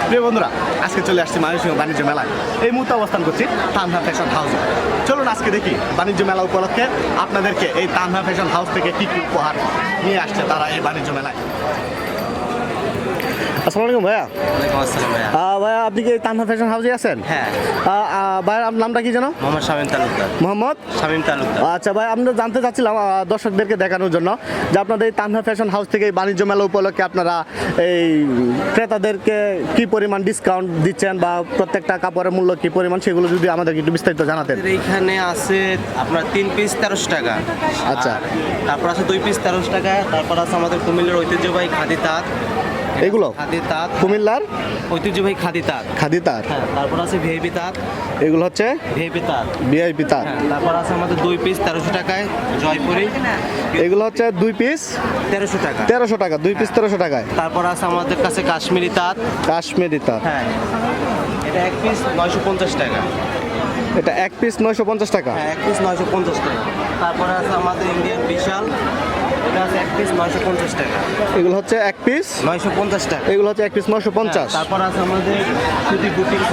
প্রিয় বন্ধুরা, আজকে চলে আসছি ময়মনসিংহ বাণিজ্য মেলায়। এই মুহূর্তে অবস্থান করছি তানহা ফ্যাশন হাউসে। চলুন আজকে দেখি বাণিজ্য মেলা উপলক্ষে আপনাদেরকে এই তানহা ফ্যাশন হাউস থেকে কী কী উপহার নিয়ে আসছে তারা এই বাণিজ্য মেলায়। আসসালামু আলাইকুম ভাইয়া। ওয়ালাইকুম আসসালাম ভাইয়া। ভাইয়া, আপনি কি তানহা ফ্যাশন হাউসে আছেন? হ্যাঁ, ভাইয়ার আপনার নামটা কি জানো? মোহাম্মদ শামীম তালুকদার। মোহাম্মদ শামীম তালুকদার। আচ্ছা ভাই, আমরা জানতে চাচ্ছিলাম দর্শকদেরকে দেখানোর জন্য যে আপনাদের এই তানহা ফ্যাশন হাউস থেকে এই বাণিজ্য মেলা উপলক্ষে আপনারা এই ক্রেতাদেরকে কি পরিমাণ ডিসকাউন্ট দিচ্ছেন বা প্রত্যেকটা কাপড়ের মূল্য কি পরিমাণ, সেগুলো যদি আমাদেরকে একটু বিস্তারিত জানাতেন। এইখানে আছে আপনার 3 পিস 1300 টাকা। আচ্ছা। আর তারপর আছে 2 পিস 1300 টাকা। তারপর আছে আমাদের কুমিল্লার ঐতিহ্যবাহী খাদি তাঁত। এগুলো খাদি তাঁত, কুমিল্লার ঐতিহ্যবাহী খাদি তাঁত। খাদি তাঁত। হ্যাঁ, তারপর আছে ভিআইপি তাঁত। এগুলো হচ্ছে ভিআইপি তাঁত। ভিআইপি তাঁত। হ্যাঁ, তারপর আছে আমাদের 2 পিস 1300 টাকায় জয়পুরি। এগুলো হচ্ছে 2 পিস 1300 টাকা। 1300 টাকা, 2 পিস 1300 টাকায়। তারপর আছে আমাদের কাছে কাশ্মীরি তাঁত। কাশ্মীরি তাঁত। হ্যাঁ, এটা 1 পিস 950 টাকা। এটা 1 পিস 950 টাকা। হ্যাঁ, 1 পিস 950 টাকা। তারপরে আছে আমাদের ইন্ডিয়ান বিশাল। এটা আছে 1 পিস 950 টাকা। এগুলো হচ্ছে 1 পিস 950 টাকা। এগুলো হচ্ছে 1 পিস 950। তারপর আছে আমাদের সুতি বুটিক্স,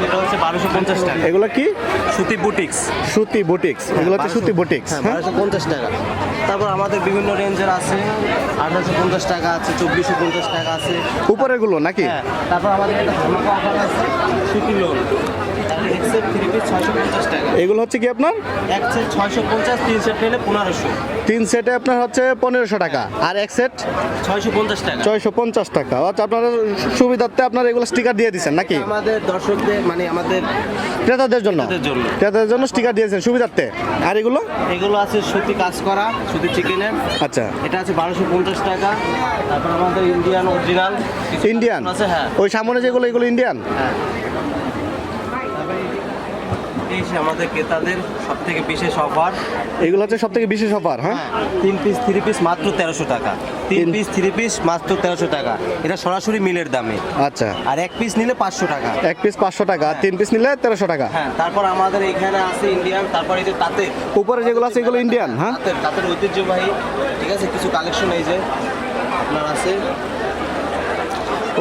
এটা হচ্ছে 1250 টাকা। এগুলো কি? সুতি বুটিক্স। সুতি বুটিক্স। এগুলো হচ্ছে সুতি বুটিক্স। হ্যাঁ, 1250 টাকা। তারপর আমাদের বিভিন্ন রেঞ্জের আছে, 1850 টাকা আছে, 2450 টাকা আছে। উপরেগুলো নাকি? হ্যাঁ, তারপর আমাদের একটা ধামাকা অফার আছে সুতি লোন। তাহলে এক সেট 3 পিস 650 টাকা। এগুলো হচ্ছে কি আপনার? এক সেট 650, 3 সেট নিলে 1500। 3 সেটে আপনার হচ্ছে 1500 টাকা, আর 1 সেট 650 টাকা। 650 টাকা। আচ্ছা, আপনারা সুবিধার্থে আপনারা এগুলো স্টিকার দিয়ে দিচ্ছেন নাকি? আমাদের দর্শকদের মানে আমাদের ক্রেতাদের জন্য? ক্রেতাদের জন্য স্টিকার দিয়েছেন সুবিধার্থে। আর এগুলো? এগুলো আছে সুতি কাজ করা, সুতি চিকেনের। আচ্ছা। এটা আছে 1250 টাকা। তারপর আমাদের ইন্ডিয়ান অরিজিনাল ইন্ডিয়ান আছে। হ্যাঁ, ওই সামনে যেগুলো, এগুলো ইন্ডিয়ান? হ্যাঁ। এই যে আমাদের ক্রেতাদের সব থেকে বিশেষ অফার। এগুলো হচ্ছে সব থেকে বিশেষ অফার। হ্যাঁ, 3 পিস 3 পিস মাত্র 1300 টাকা। 3 পিস 3 পিস মাত্র 1300 টাকা। এটা সরাসরি মিলের দামে। আচ্ছা। আর 1 পিস নিলে 500 টাকা। 1 পিস 500 টাকা, 3 পিস নিলে 1300 টাকা। হ্যাঁ, তারপর আমাদের এখানে আছে ইন্ডিয়ান। তারপর এই যে তাতে উপরে যেগুলো আছে এগুলো ইন্ডিয়ান। হ্যাঁ, তাদের ঐতিহ্যবাহী, ঠিক আছে, কিছু কালেকশন এই যে আপনার আছে।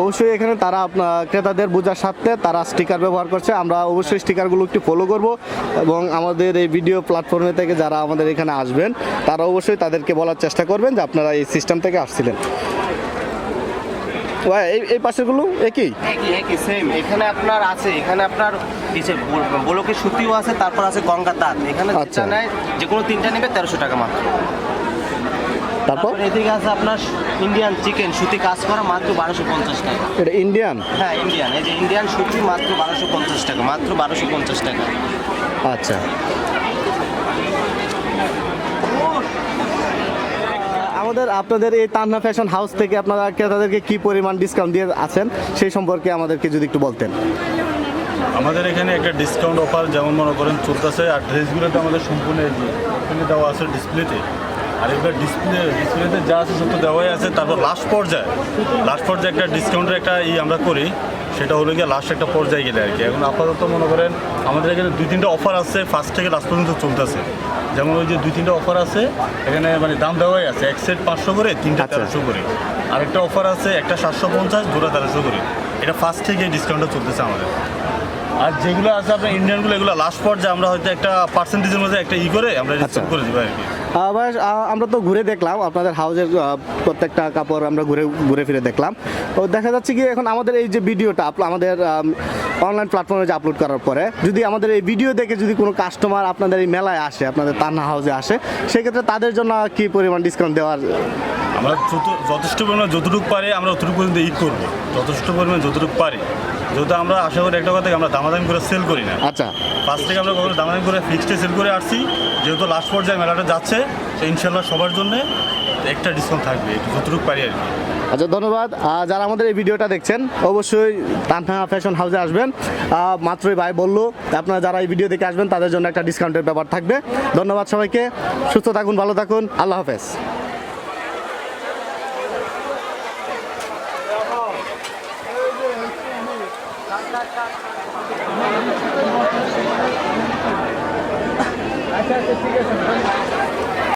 অবশ্যই এখানে তারা আপনার ক্রেতাদের বোঝার স্বার্থে তারা স্টিকার ব্যবহার করছে। আমরা অবশ্যই স্টিকারগুলো একটু ফলো করব এবং আমাদের এই ভিডিও প্ল্যাটফর্মে থেকে যারা আমাদের এখানে আসবেন তারা অবশ্যই তাদেরকে বলার চেষ্টা করবেন যে আপনারা এই সিস্টেম থেকে আসছিলেন। এই পাশেরগুলো একই একই সেম। এখানে আপনার আছে, এখানে আপনার বলকে সুতিও আছে, তারপর আছে গঙ্গা তাঁত। এখানে আচ্ছা। যেটা নেয়, যে কোনো 3টা নেবে 1300 টাকা মাত্র। তারপর এদিকে আছে আপনার ইন্ডিয়ান চিকেন সুতি কাজ করা, মাত্র 1250 টাকা। এটা ইন্ডিয়ান? হ্যাঁ, ইন্ডিয়ান। এই যে ইন্ডিয়ান সুতি মাত্র 1250 টাকা, মাত্র 1250 টাকা। আচ্ছা। আপনাদের এই তানহা ফ্যাশন হাউস থেকে আপনারা ক্রেতাদেরকে কি পরিমাণ ডিসকাউন্ট দিয়ে আছেন সেই সম্পর্কে আমাদেরকে যদি একটু বলতেন। আমাদের এখানে একটা ডিসকাউন্ট অফার যেমন মনে করেন চলতেছে, আর ড্রেসগুলোতে আমাদের সম্পূর্ণ এখানে দেওয়া আছে ডিসপ্লেতে। আর এবার ডিসপ্লেতে যা আছে সব তো দেওয়াই আছে। তারপর লাস্ট পর্যায়ে একটা ডিসকাউন্টের একটা আমরা করি, সেটা হলো গিয়ে লাস্ট একটা পর্যায়ে গেলে আর কি। এখন আপাতত মনে করেন আমাদের এখানে 2-3টা অফার আছে, ফার্স্ট থেকে লাস্ট পর্যন্ত চলতেছে। যেমন ওই যে 2-3টা অফার আছে এখানে, মানে দাম দেওয়াই আছে। 1 সেট 500 করে, 3টা 1300 করে। আরেকটা অফার আছে, একটা 750, 2টা 1300 করে। এটা ফার্স্ট থেকে ডিসকাউন্টটা চলতেছে আমাদের। আর যেগুলো আছে আপনার ইন্ডিয়ানগুলো, এগুলো লাস্ট পর্যায়ে আমরা হয়তো একটা পার্সেন্টেজের মধ্যে একটা করে আমরা ডিসকাউন্ট করে দেবো আর কি। আমরা তো ঘুরে দেখলাম আপনাদের হাউজের প্রত্যেকটা কাপড় আমরা ঘুরে ফিরে দেখলাম। তো দেখা যাচ্ছে কি এখন আমাদের এই যে ভিডিওটা আমাদের অনলাইন প্ল্যাটফর্মে যে আপলোড করার পরে যদি আমাদের এই ভিডিও দেখে যদি কোনো কাস্টমার আপনাদের এই মেলায় আসে, আপনাদের তানহা হাউসে আসে, সেক্ষেত্রে তাদের জন্য কি পরিমাণ ডিসকাউন্ট দেওয়ার? আমরা যথেষ্ট পরিমাণে যতটুকু পারি আমরা অতটুকু পর্যন্ত করবো, যথেষ্ট পরিমাণে যতটুকু পারি। যেহেতু আমরা আশা করি একটা কথা, আমরা দামাদামি করে সেল করি না। আচ্ছা। ফার্স্ট থেকে আমরা কখনো দামাদামি করে ফিক্সডে সেল করে আসছি। যেহেতু লাস্ট পর্যায়ে মেলাটা যাচ্ছে, তো ইনশাল্লাহ সবার জন্য একটা ডিসকাউন্ট থাকবে, যতটুকু পারি আর কি। আচ্ছা, ধন্যবাদ। যারা আমাদের এই ভিডিওটা দেখছেন অবশ্যই তানহা ফ্যাশন হাউসে আসবেন। মাত্রই ভাই বললো আপনারা যারা এই ভিডিও দেখে আসবেন তাদের জন্য একটা ডিসকাউন্টের ব্যাপার থাকবে। ধন্যবাদ সবাইকে। সুস্থ থাকুন, ভালো থাকুন। আল্লাহ হাফেজ।